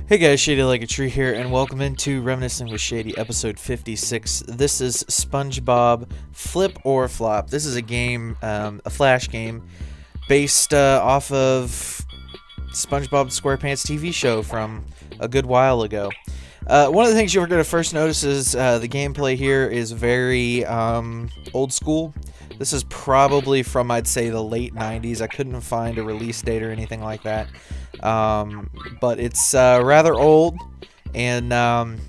Hey guys, Shadylikeatree here, and welcome into Reminiscing with Shady, episode 56. This is Spongebob Flip or Flop. This is a game, a flash game, based off of SpongeBob SquarePants TV show from a good while ago. One of the things you're going to first notice is the gameplay here is very old school. This is probably from, I'd say, the late 90s. I couldn't find a release date or anything like that. But it's rather old, and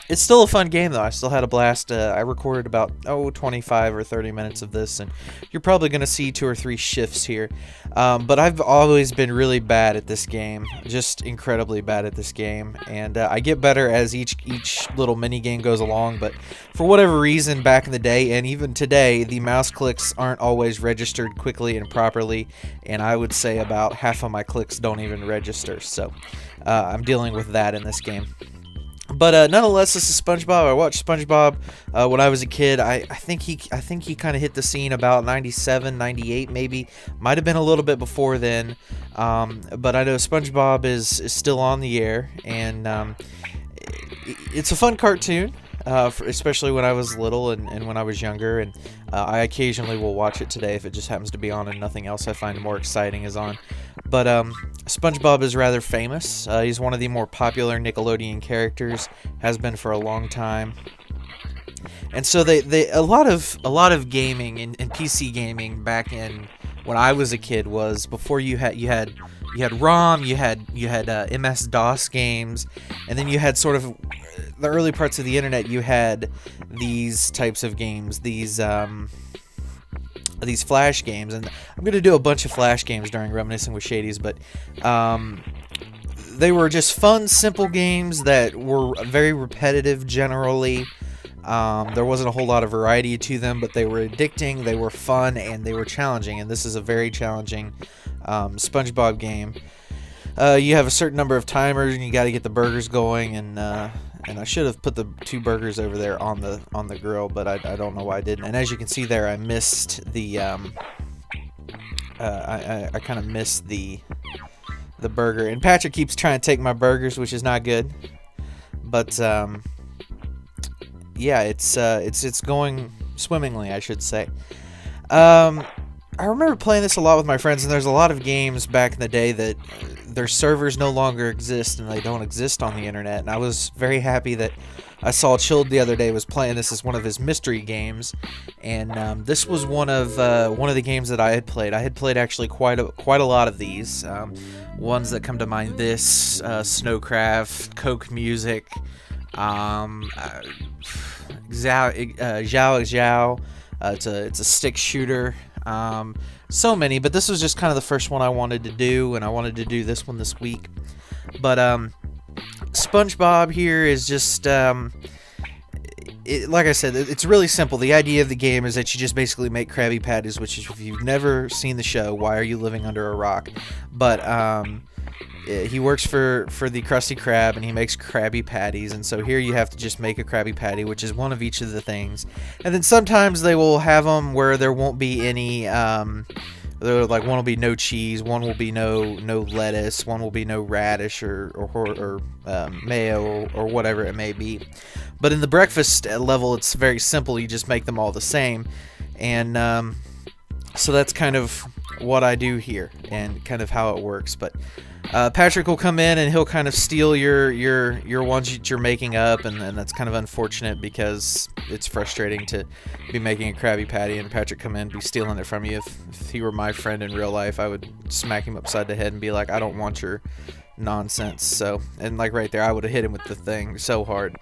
it's still a fun game, though. I still had a blast. I recorded about 25 or 30 minutes of this, and you're probably going to see 2 or 3 shifts here. But I've always been really bad at this game, just incredibly bad at this game, and I get better as each little mini game goes along. But for whatever reason, back in the day and even today, the mouse clicks aren't always registered quickly and properly, and I would say about half of my clicks don't even register. So I'm dealing with that in this game. But nonetheless, this is SpongeBob. I watched SpongeBob when I was a kid. I think he kind of hit the scene about 97, 98 maybe. Might have been a little bit before then. But I know SpongeBob is still on the air, and it's a fun cartoon, especially when I was little and when I was younger. And I occasionally will watch it today if it just happens to be on and nothing else I find more exciting is on. But SpongeBob is rather famous. He's one of the more popular Nickelodeon characters, has been for a long time. And so a lot of gaming and PC gaming back in when I was a kid was before you had ROM, you had MS-DOS games, and then you had sort of the early parts of the internet. You had these types of games, these flash games, and I'm going to do a bunch of flash games during Reminiscing with Shadys, but they were just fun, simple games that were very repetitive generally. There wasn't a whole lot of variety to them, but they were addicting, they were fun, and they were challenging, and this is a very challenging SpongeBob game. You have a certain number of timers, and you got to get the burgers going, and I should have put the 2 burgers over there on the grill, but I don't know why I didn't. And as you can see there, I missed the I kind of missed the burger. And Patrick keeps trying to take my burgers, which is not good. But yeah, it's going swimmingly, I should say. I remember playing this a lot with my friends, and there's a lot of games back in the day that their servers no longer exist and they don't exist on the internet. And I was very happy that I saw Chilled the other day was playing this as one of his mystery games, and this was one of the games that I had played. I had played actually quite a lot of these. Ones that come to mind: this, Snowcraft, Coke Music, Zhao Zhao. It's a stick shooter. So many, but this was just kind of the first one I wanted to do, and I wanted to do this one this week. But SpongeBob here is just like I said, it's really simple. The idea of the game is that you just basically make Krabby Patties, which is, if you've never seen the show, why are you living under a rock? But he works for the Krusty Krab, and he makes Krabby Patties, and so here you have to just make a Krabby Patty, which is one of each of the things. And then sometimes they will have them where there won't be any, like one will be no cheese, one will be no lettuce, one will be no radish or mayo or whatever it may be. But in the breakfast level, it's very simple. You just make them all the same, and so that's kind of what I do here and kind of how it works. But Patrick will come in and he'll kind of steal your ones that you're making up, and that's kind of unfortunate because it's frustrating to be making a Krabby Patty and Patrick come in and be stealing it from you. If he were my friend in real life, I would smack him upside the head and be like, I don't want your nonsense. So, and like right there, I would have hit him with the thing so hard.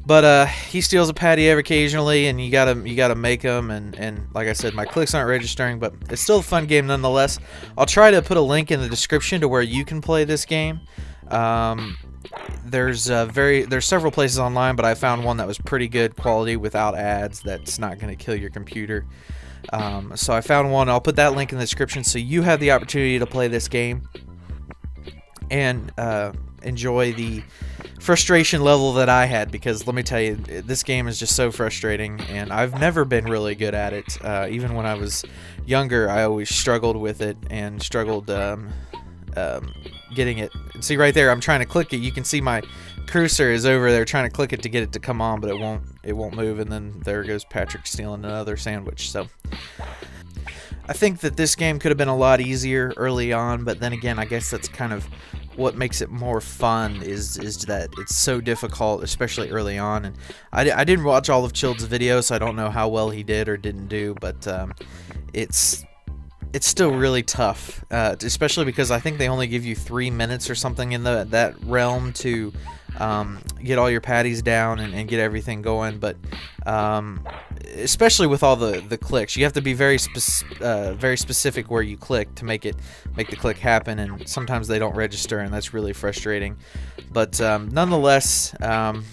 But he steals a patty every occasionally, and you gotta make them, and like I said, my clicks aren't registering, but it's still a fun game nonetheless. I'll try to put a link in the description to where you can play this game. There's several places online, but I found one that was pretty good quality without ads. That's not gonna kill your computer. So I found one. I'll put that link in the description so you have the opportunity to play this game and enjoy the frustration level that I had, because let me tell you, this game is just so frustrating, and I've never been really good at it. Even when I was younger, I always struggled with it and struggled getting it. See right there, I'm trying to click it. You can see my cursor is over there trying to click it to get it to come on, but it won't move, and then there goes Patrick stealing another sandwich. So I think that this game could have been a lot easier early on, but then again, I guess that's kind of what makes it more fun is that it's so difficult, especially early on. And I didn't watch all of Chilled's videos, so I don't know how well he did or didn't do, but it's still really tough, especially because I think they only give you 3 minutes or something in that realm to get all your patties down and get everything going. But especially with all the clicks, you have to be very specific where you click to make the click happen, and sometimes they don't register, and that's really frustrating. But nonetheless, I'm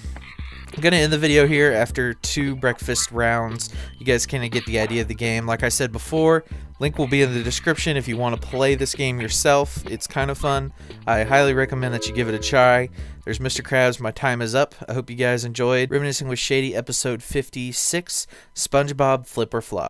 gonna end the video here after 2 breakfast rounds. You guys kind of get the idea of the game. Like I said before, link will be in the description if you want to play this game yourself. It's kind of fun. I highly recommend that you give it a try. There's Mr. Krabs. My time is up. I hope you guys enjoyed Reminiscing with Shady, episode 56, Spongebob Flip or Flop.